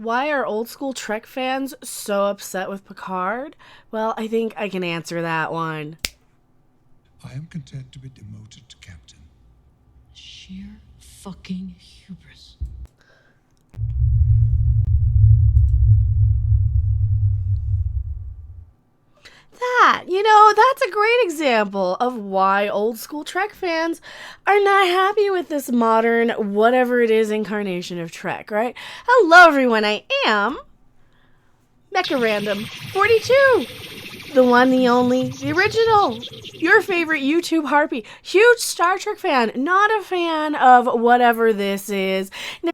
Why are old school Trek fans so upset with Picard? Well, I think I can answer that one. I am content to be demoted to captain. Sheer fucking hubris. That's a great example of why old school Trek fans are not happy with this modern, whatever it is, incarnation of Trek, right? Hello, everyone. I am Mecha Random 42. The one, the only, the original. Your favorite YouTube harpy. Huge Star Trek fan. Not a fan of whatever this is. Now,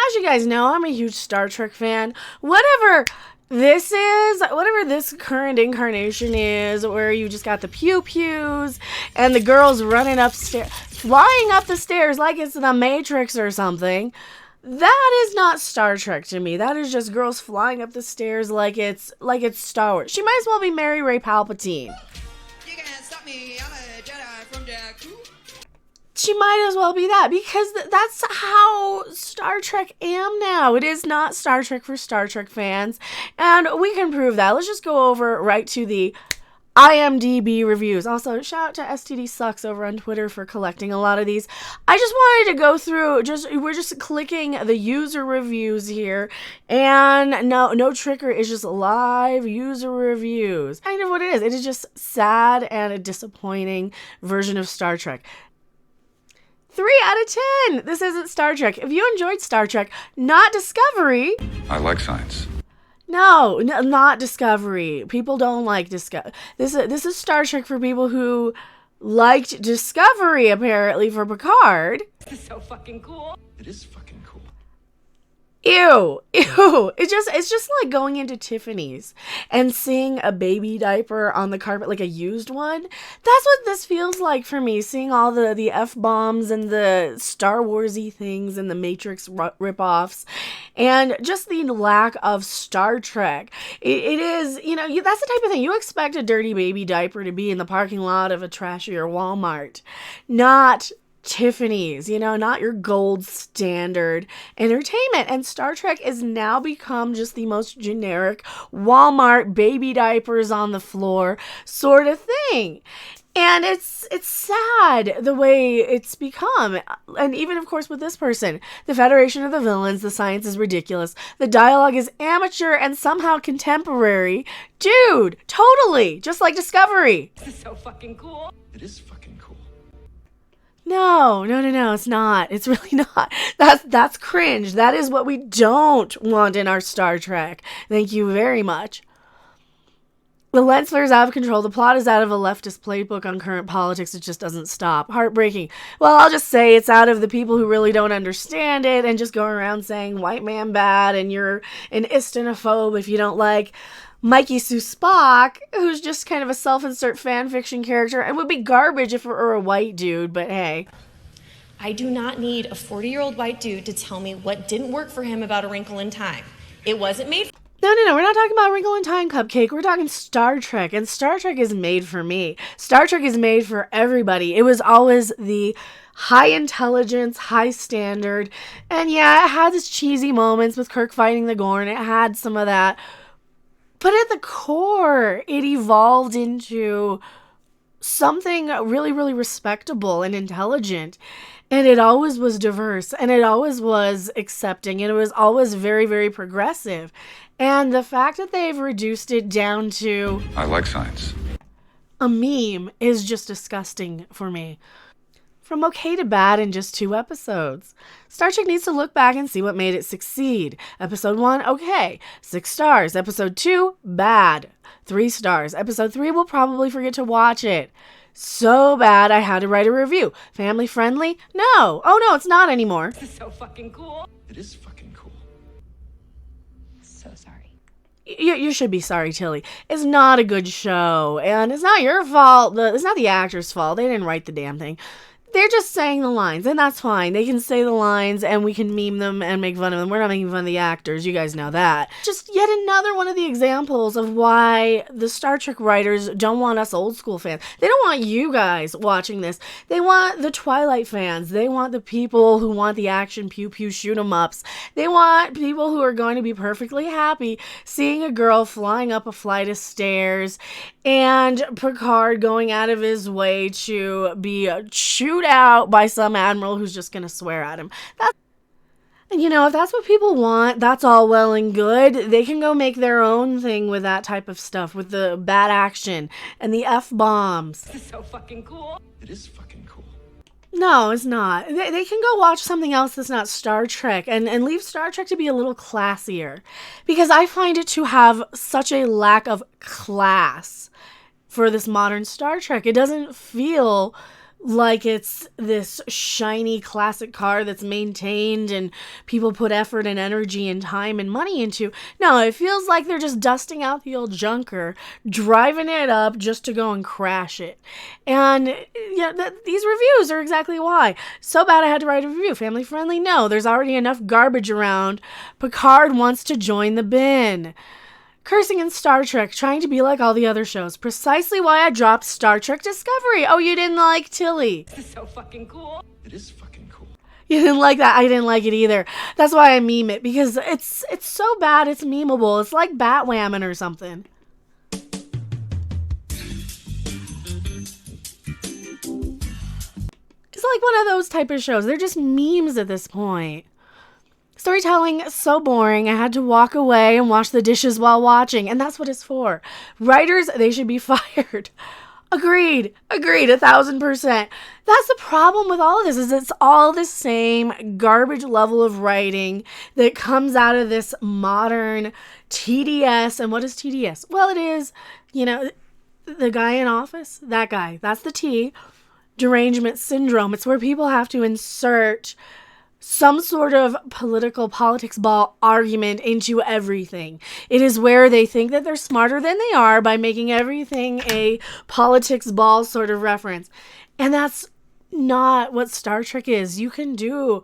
as you guys know, I'm a huge Star Trek fan. Whatever this current incarnation is, where you just got the pew-pews and the girls running upstairs, flying up the stairs like it's the Matrix or something. That is not Star Trek to me. That is just girls flying up the stairs like it's Star Wars. She might as well be Mary Ray Palpatine. You can't stop me, I'm a Jedi from Jakku. She might as well be that, because that's how Star Trek am now. It is not Star Trek for Star Trek fans, and we can prove that. Let's just go over right to the IMDB reviews. Also, shout out to STD Sucks over on Twitter for collecting a lot of these. I just wanted to go through, we're just clicking the user reviews here, and no trickery, it's just live user reviews. Kind of what it is. It is just sad and a disappointing version of Star Trek. 3 out of 10. This isn't Star Trek. If you enjoyed Star Trek, not Discovery. I like science. No, not Discovery. People don't like Discovery. This is Star Trek for people who liked Discovery, apparently, for Picard. This is so fucking cool. It is fucking cool. Ew. It's just like going into Tiffany's and seeing a baby diaper on the carpet, like a used one. That's what this feels like for me, seeing all the F-bombs and the Star Wars-y things and the Matrix ripoffs, and just the lack of Star Trek. It is, that's the type of thing you expect a dirty baby diaper to be in the parking lot of a trashier Walmart, not Tiffany's, not your gold standard entertainment. And Star Trek has now become just the most generic Walmart baby diapers on the floor sort of thing. And it's sad the way it's become. And even, of course, with this person, the Federation of the Villains, the science is ridiculous. The dialogue is amateur and somehow contemporary. Dude, totally. Just like Discovery. This is so fucking cool. It is fucking cool. No, it's not. It's really not. That's cringe. That is what we don't want in our Star Trek. Thank you very much. The lens flare is out of control. The plot is out of a leftist playbook on current politics. It just doesn't stop. Heartbreaking. Well, I'll just say it's out of the people who really don't understand it and just go around saying white man bad and you're an istinophobe if you don't like Mikey Sue Spock, who's just kind of a self-insert fanfiction character and would be garbage if it were a white dude, but hey. I do not need a 40-year-old white dude to tell me what didn't work for him about A Wrinkle in Time. It wasn't made. No, we're not talking about Wrinkle in Time, Cupcake. We're talking Star Trek, and Star Trek is made for me. Star Trek is made for everybody. It was always the high intelligence, high standard, and yeah, it had its cheesy moments with Kirk fighting the Gorn. It had some of that. But at the core, it evolved into something really, really respectable and intelligent. And it always was diverse. And it always was accepting. And it was always very, very progressive. And the fact that they've reduced it down to I like science. a meme is just disgusting for me. From okay to bad in just 2 episodes. Star Trek needs to look back and see what made it succeed. Episode 1, okay. 6 stars. Episode 2, bad. 3 stars. Episode 3, we'll probably forget to watch it. So bad I had to write a review. Family friendly? No. Oh no, it's not anymore. This is so fucking cool. It is fucking cool. So sorry. You should be sorry, Tilly. It's not a good show. And it's not your fault. It's not the actor's fault. They didn't write the damn thing. They're just saying the lines, and that's fine. They can say the lines, and we can meme them and make fun of them. We're not making fun of the actors. You guys know that. Just yet another one of the examples of why the Star Trek writers don't want us old school fans. They don't want you guys watching this. They want the Twilight fans. They want the people who want the action pew pew shoot 'em ups. They want people who are going to be perfectly happy seeing a girl flying up a flight of stairs and Picard going out of his way to be chewed out by some admiral who's just going to swear at him. If that's what people want, that's all well and good. They can go make their own thing with that type of stuff, with the bad action and the F-bombs. This is so fucking cool. It is fucking cool. No, it's not. They can go watch something else that's not Star Trek and leave Star Trek to be a little classier. Because I find it to have such a lack of class for this modern Star Trek. It doesn't feel like it's this shiny classic car that's maintained and people put effort and energy and time and money into. No, it feels like they're just dusting out the old junker, driving it up just to go and crash it. And these reviews are exactly why. So bad I had to write a review. Family friendly? No, there's already enough garbage around. Picard wants to join the bin. Cursing in Star Trek, trying to be like all the other shows. Precisely why I dropped Star Trek Discovery. Oh, you didn't like Tilly. This is so fucking cool. It is fucking cool. You didn't like that? I didn't like it either. That's why I meme it, because it's so bad it's memeable. It's like Batwhamming or something. It's like one of those type of shows. They're just memes at this point. Storytelling so boring, I had to walk away and wash the dishes while watching, and that's what it's for. Writers, they should be fired. Agreed, 1,000%. That's the problem with all of this, is it's all the same garbage level of writing that comes out of this modern TDS. And what is TDS? Well, it is, the guy in office, that guy, that's the T, derangement syndrome. It's where people have to insert some sort of politics ball argument into everything. It is where they think that they're smarter than they are by making everything a politics ball sort of reference. And that's not what Star Trek is. You can do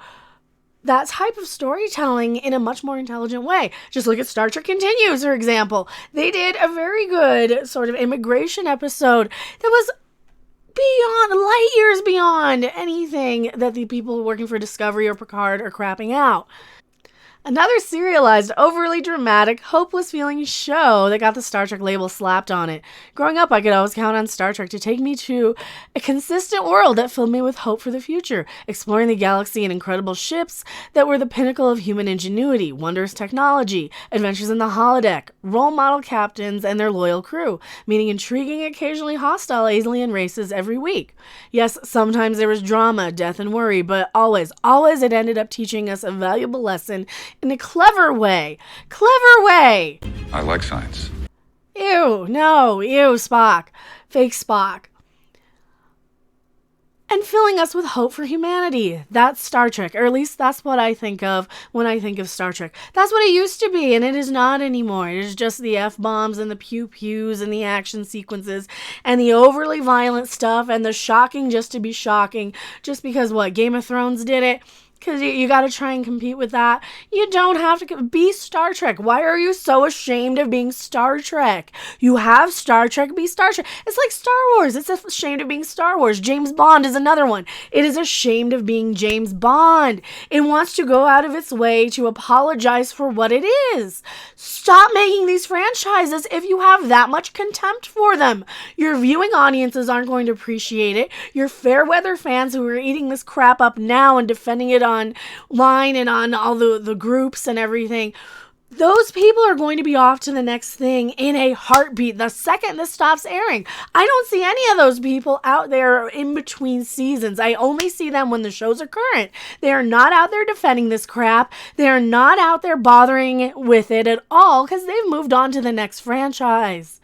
that type of storytelling in a much more intelligent way. Just look at Star Trek Continues, for example. They did a very good sort of immigration episode that was light years beyond anything that the people working for Discovery or Picard are crapping out. Another serialized, overly dramatic, hopeless feeling show that got the Star Trek label slapped on it. Growing up, I could always count on Star Trek to take me to a consistent world that filled me with hope for the future, exploring the galaxy in incredible ships that were the pinnacle of human ingenuity, wondrous technology, adventures in the holodeck, role model captains and their loyal crew, meeting intriguing, occasionally hostile alien races every week. Yes, sometimes there was drama, death, and worry, but always it ended up teaching us a valuable lesson in a clever way. I like science. Ew, no, Spock. Fake Spock. And filling us with hope for humanity. That's Star Trek, or at least that's what I think of when I think of Star Trek. That's what it used to be, and it is not anymore. It is just the F-bombs and the pew-pews and the action sequences and the overly violent stuff and the shocking just to be shocking. Just because, Game of Thrones did it? Because you got to try and compete with that. You don't have to be Star Trek. Why are you so ashamed of being Star Trek? You have Star Trek, be Star Trek. It's like Star Wars. It's ashamed of being Star Wars. James Bond is another one. It is ashamed of being James Bond. It wants to go out of its way to apologize for what it is. Stop making these franchises if you have that much contempt for them. Your viewing audiences aren't going to appreciate it. Your fair weather fans who are eating this crap up now and defending it online and on all the groups and everything, those people are going to be off to the next thing in a heartbeat the second this stops airing. I don't see any of those people out there in between seasons. I only see them when the shows are current. They are not out there defending this crap. They are not out there bothering with it at all because they've moved on to the next franchise.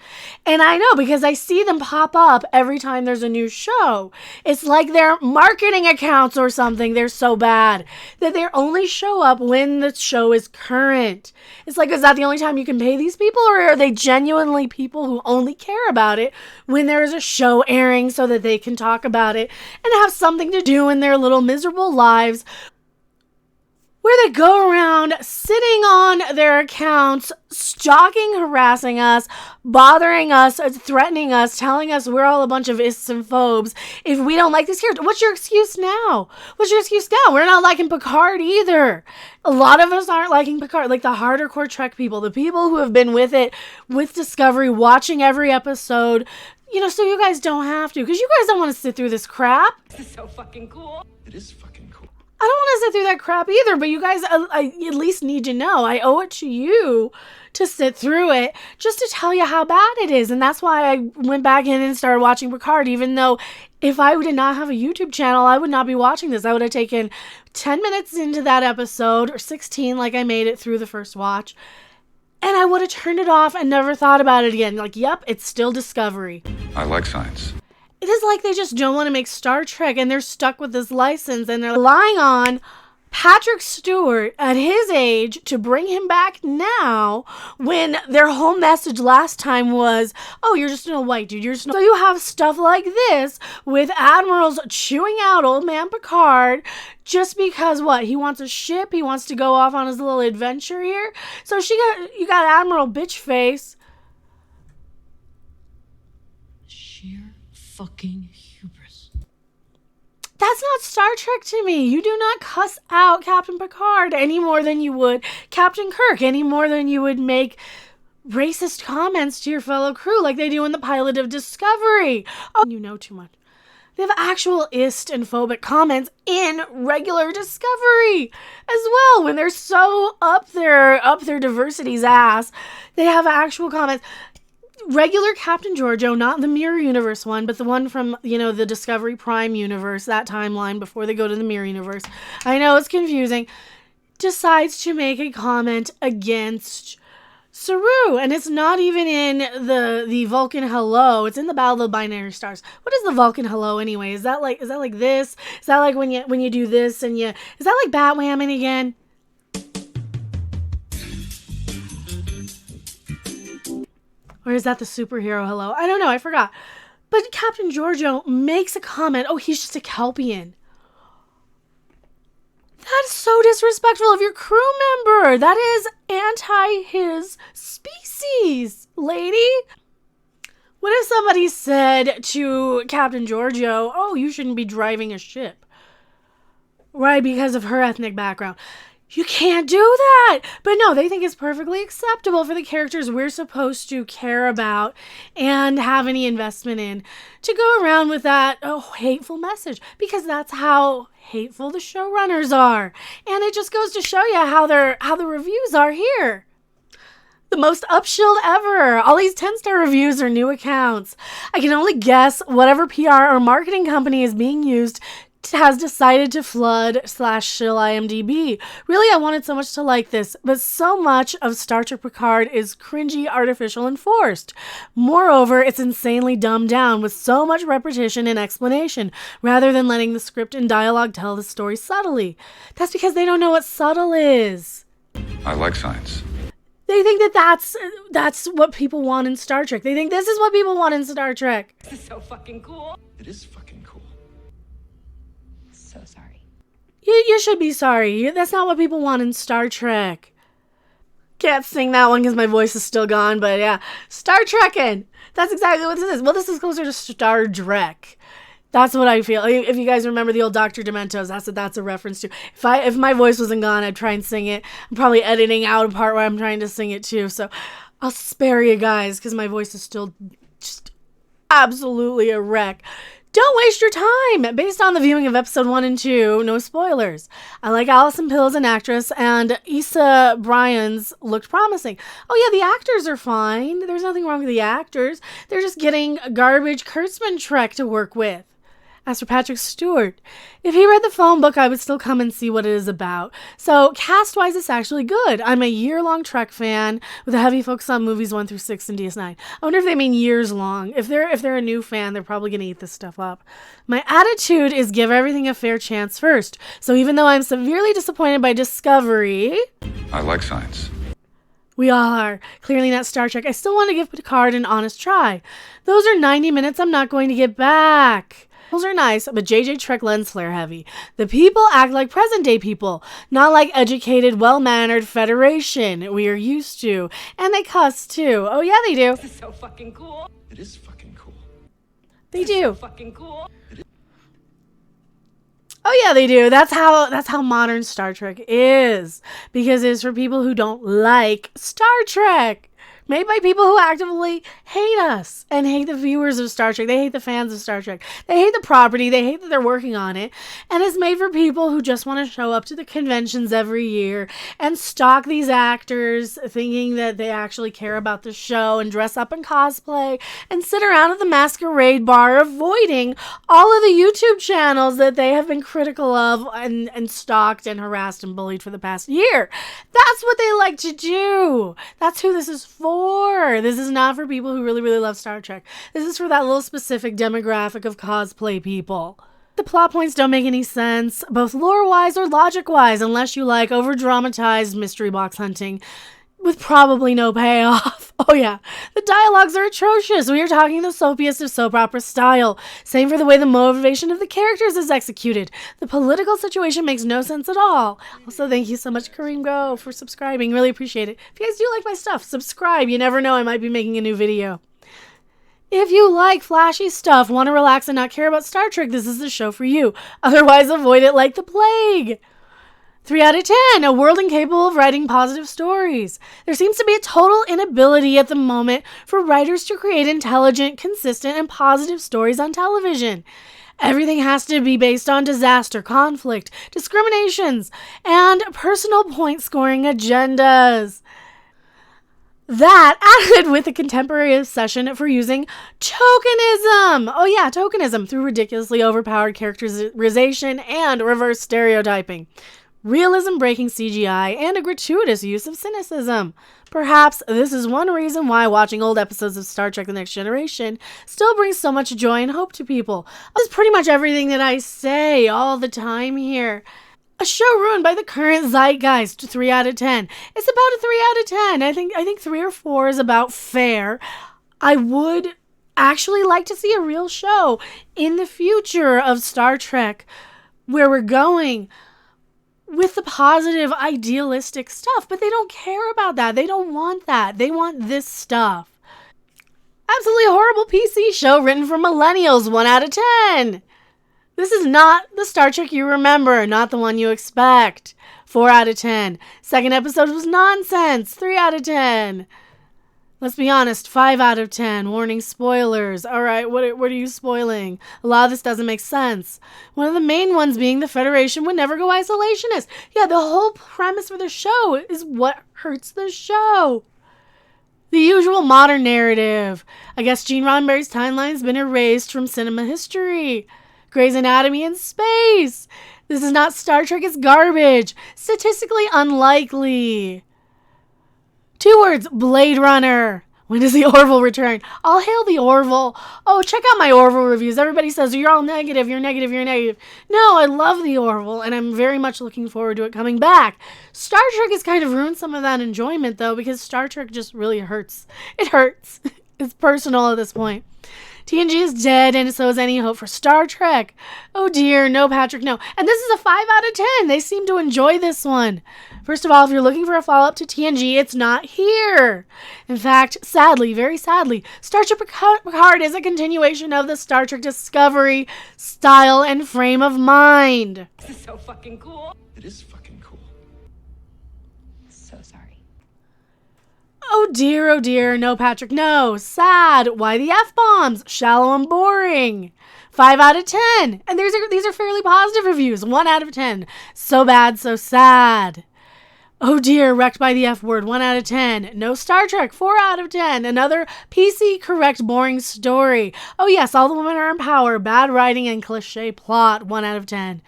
And I know because I see them pop up every time there's a new show. It's like their marketing accounts or something. They're so bad that they only show up when the show is current. It's like, is that the only time you can pay these people, or are they genuinely people who only care about it when there is a show airing so that they can talk about it and have something to do in their little miserable lives, where they go around sitting on their accounts, stalking, harassing us, bothering us, threatening us, telling us we're all a bunch of ists and phobes if we don't like this character? What's your excuse now? We're not liking Picard either. A lot of us aren't liking Picard, like the harder core Trek people, the people who have been with it, with Discovery, watching every episode, so you guys don't have to, because you guys don't want to sit through this crap. This is so fucking cool. It is fucking cool. I don't want to sit through that crap either, but you guys, I at least need to know. I owe it to you to sit through it, just to tell you how bad it is. And that's why I went back in and started watching Picard, even though if I did not have a YouTube channel, I would not be watching this. I would have taken 10 minutes into that episode, or 16 like I made it through the first watch, and I would have turned it off and never thought about it again. Like, yep, it's still Discovery. I like science. It is like they just don't want to make Star Trek, and they're stuck with this license, and they're relying on Patrick Stewart at his age to bring him back now, when their whole message last time was, oh, you're just a white dude. So you have stuff like this with admirals chewing out old man Picard just because what? He wants a ship. He wants to go off on his little adventure here. So you got Admiral Bitchface. Sheer fucking hubris. That's not Star Trek to me. You do not cuss out Captain Picard any more than you would Captain Kirk, any more than you would make racist comments to your fellow crew like they do in the pilot of Discovery. Oh, you know too much. They have actual ist and phobic comments in regular Discovery as well. When they're so up their diversity's ass, they have actual comments. Regular Captain Georgiou, not the Mirror Universe one, but the one from, the Discovery Prime universe, that timeline before they go to the Mirror Universe. I know it's confusing. Decides to make a comment against Saru, and it's not even in the Vulcan hello. It's in the Battle of the Binary Stars. What is the Vulcan hello anyway? Is that like this? Is that like when you do this and is that like Batwhamming again? Or is that the superhero hello? I don't know. I forgot. But Captain Georgiou makes a comment. Oh, he's just a Kelpian. That is so disrespectful of your crew member. That is anti his species, lady. What if somebody said to Captain Georgiou, oh, you shouldn't be driving a ship? Right, because of her ethnic background. You can't do that. But no, they think it's perfectly acceptable for the characters we're supposed to care about and have any investment in to go around with that hateful message, because that's how hateful the showrunners are. And it just goes to show you how the reviews are here. The most upshield ever. All these 10-star reviews are new accounts. I can only guess whatever PR or marketing company is being used has decided to flood / shill IMDB. Really, I wanted so much to like this, but so much of Star Trek Picard is cringy, artificial, and forced. Moreover, it's insanely dumbed down with so much repetition and explanation, rather than letting the script and dialogue tell the story subtly. That's because they don't know what subtle is. I like science. They think that's what people want in Star Trek. They think this is what people want in Star Trek. This is so fucking cool. It is fucking cool. So sorry. You should be sorry. That's not what people want in Star Trek. Can't sing that one because my voice is still gone, but yeah. Star Trekkin'. That's exactly what this is. Well, this is closer to Star Trek. That's what I feel. If you guys remember the old Dr. Dementos, that's what that's a reference to. If my voice wasn't gone, I'd try and sing it. I'm probably editing out a part where I'm trying to sing it too, so I'll spare you guys because my voice is still just absolutely a wreck. Don't waste your time! Based on the viewing of episode 1 and 2, no spoilers. I like Alison Pill as an actress, and Issa Bryans looked promising. Oh yeah, the actors are fine. There's nothing wrong with the actors. They're just getting garbage Kurtzman Trek to work with. As for Patrick Stewart, if he read the phone book, I would still come and see what it is about. So, cast-wise, it's actually good. I'm a year-long Trek fan with a heavy focus on movies 1 through 6 and DS9. I wonder if they mean years long. If they're a new fan, they're probably going to eat this stuff up. My attitude is give everything a fair chance first. So, even though I'm severely disappointed by Discovery, I like science. We all are. Clearly not Star Trek. I still want to give Picard an honest try. Those are 90 minutes I'm not going to get back. Those are nice, but JJ Trek lens flare heavy. The people act like present day people, not like educated, well-mannered Federation we are used to. And they cuss too. Oh yeah, they do. This is so fucking cool. It is fucking cool. They do. Fucking cool. Oh yeah, they do. That's how modern Star Trek is. Because it's for people who don't like Star Trek. Made by people who actively hate us and hate the viewers of Star Trek. They hate the fans of Star Trek. They hate the property. They hate that they're working on it. And it's made for people who just want to show up to the conventions every year and stalk these actors thinking that they actually care about the show and dress up in cosplay and sit around at the masquerade bar avoiding all of the YouTube channels that they have been critical of and stalked and harassed and bullied for the past year. That's what they like to do. That's who this is for. This is not for people who really, really love Star Trek. This is for that little specific demographic of cosplay people. The plot points don't make any sense, both lore-wise or logic-wise, unless you like over-dramatized mystery box hunting with probably no payoff. Oh yeah, the dialogues are atrocious. We are talking the soapiest of soap opera style. Same for the way the motivation of the characters is executed. The political situation makes no sense at all. Also, thank you so much, Kareem Go, for subscribing. Really appreciate it. If you guys do like my stuff, subscribe. You never know, I might be making a new video. If you like flashy stuff, want to relax and not care about Star Trek, this is the show for you. Otherwise, avoid it like the plague. 3 out of 10, a world incapable of writing positive stories. There seems to be a total inability at the moment for writers to create intelligent, consistent, and positive stories on television. Everything has to be based on disaster, conflict, discriminations, and personal point-scoring agendas. That added with a contemporary obsession for using tokenism. Oh yeah, tokenism through ridiculously overpowered characterization and reverse stereotyping. Realism breaking CGI, and a gratuitous use of cynicism. Perhaps this is one reason why watching old episodes of Star Trek The Next Generation still brings so much joy and hope to people. That's pretty much everything that I say all the time here. A show ruined by the current zeitgeist, 3 out of 10. It's about a 3 out of 10. I think 3 or 4 is about fair. I would actually like to see a real show in the future of Star Trek where we're going with the positive, idealistic stuff, but they don't care about that. They don't want that. They want this stuff. Absolutely horrible PC show written for millennials, 1 out of 10. This is not the Star Trek you remember, not the one you expect. 4 out of 10. Second episode was nonsense, 3 out of 10. Let's be honest, 5 out of 10. Warning, spoilers. All right, what are you spoiling? A lot of this doesn't make sense. One of the main ones being the Federation would never go isolationist. Yeah, the whole premise for the show is what hurts the show. The usual modern narrative. I guess Gene Roddenberry's timeline's been erased from cinema history. Grey's Anatomy in space. This is not Star Trek, it's garbage. Statistically unlikely. 2 words, Blade Runner. When does the Orville return? All hail the Orville. Oh, check out my Orville reviews. Everybody says, you're all negative, you're negative, you're negative. No, I love the Orville, and I'm very much looking forward to it coming back. Star Trek has kind of ruined some of that enjoyment, though, because Star Trek just really hurts. It hurts. It's personal at this point. TNG is dead, and so is any hope for Star Trek. Oh dear, no, Patrick, no. And this is a 5 out of 10. They seem to enjoy this one. First of all, if you're looking for a follow-up to TNG, it's not here. In fact, sadly, very sadly, Star Trek Picard is a continuation of the Star Trek Discovery style and frame of mind. This is so fucking cool. It is fucking cool. So sorry. Oh dear, no, Patrick, no. Sad. Why the F-bombs? Shallow and boring. 5 out of 10. And these are fairly positive reviews. 1 out of 10. So bad, so sad. Oh dear, wrecked by the F word, 1 out of 10. No Star Trek, 4 out of 10. Another PC correct boring story. Oh yes, all the women are in power. Bad writing and cliche plot, 1 out of 10.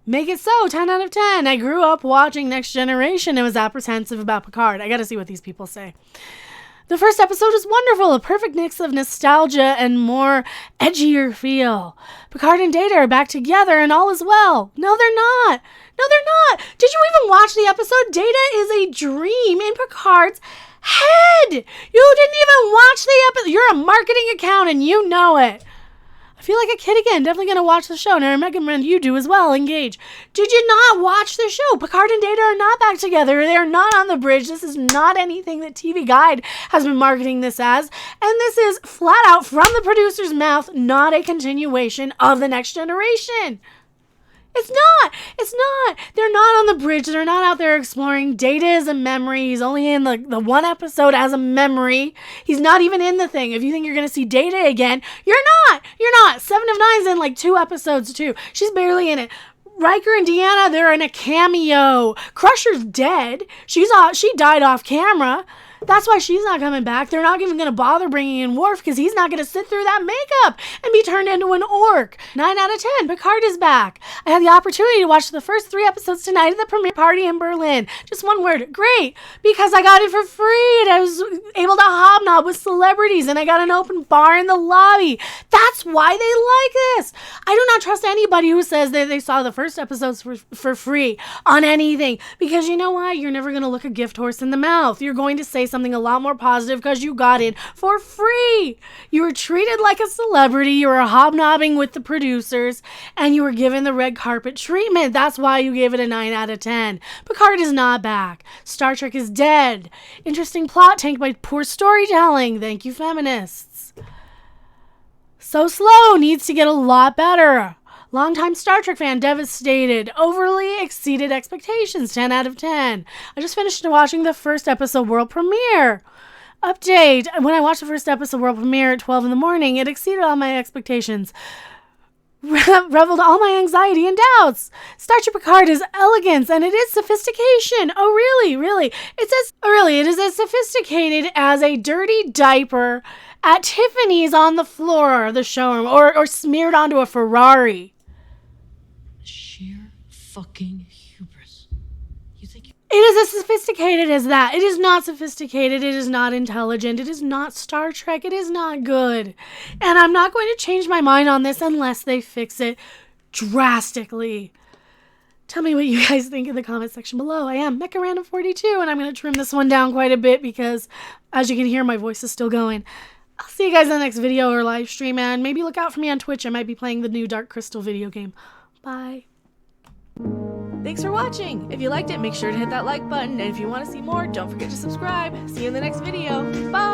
Make it so, 10 out of 10. I grew up watching Next Generation and was apprehensive about Picard. I gotta see what these people say. The first episode is wonderful, a perfect mix of nostalgia and more edgier feel. Picard and Data are back together and all is well. No, they're not. No, they're not. Did you even watch the episode? Data is a dream in Picard's head. You didn't even watch the episode. You're a marketing account and you know it. I feel like a kid again. Definitely going to watch the show. And I recommend you do as well. Engage. Did you not watch the show? Picard and Data are not back together. They're not on the bridge. This is not anything that TV Guide has been marketing this as. And this is flat out from the producer's mouth, not a continuation of The Next Generation. It's not. It's not. They're not on the bridge. They're not out there exploring. Data is a memory. He's only in the one episode as a memory. He's not even in the thing. If you think you're going to see Data again, you're not. You're not. 7 of 9's in like 2 episodes too. She's barely in it. Riker and Deanna, they're in a cameo. Crusher's dead. She died off camera. That's why she's not coming back. They're not even going to bother bringing in Worf because he's not going to sit through that makeup and be turned into an orc. 9 out of 10. Picard is back. I had the opportunity to watch the first 3 episodes tonight at the premiere party in Berlin. Just one word. Great. Because I got it for free and I was able to hobnob with celebrities and I got an open bar in the lobby. That's why they like this. I do not trust anybody who says that they saw the first episodes for free on anything. Because you know what? You're never going to look a gift horse in the mouth. You're going to say something a lot more positive because you got it for free. You were treated like a celebrity. You were hobnobbing with the producers and you were given the red carpet treatment. That's why you gave it a 9 out of 10. Picard is not back. Star Trek is dead. Interesting plot tanked by poor storytelling. Thank you, feminists. So Slow needs to get a lot better. Longtime Star Trek fan devastated. Overly exceeded expectations. 10 out of 10. I just finished watching the first episode world premiere. Update. When I watched the first episode world premiere at 12 in the morning, it exceeded all my expectations. Reveled all my anxiety and doubts. Star Trek Picard is elegance and it is sophistication. Oh, really? Really? It is as sophisticated as a dirty diaper at Tiffany's on the floor of the showroom or smeared onto a Ferrari. Sheer fucking hubris. You think It is as sophisticated as that. It is not sophisticated. It is not intelligent. It is not Star Trek. It is not good. And I'm not going to change my mind on this unless they fix it drastically. Tell me what you guys think in the comment section below. I am Mecha Random 42 and I'm going to trim this one down quite a bit because, as you can hear, my voice is still going. I'll see you guys in the next video or live stream, and maybe look out for me on Twitch. I might be playing the new Dark Crystal video game. Bye. Thanks for watching. If you liked it, make sure to hit that like button. And if you want to see more, don't forget to subscribe. See you in the next video. Bye.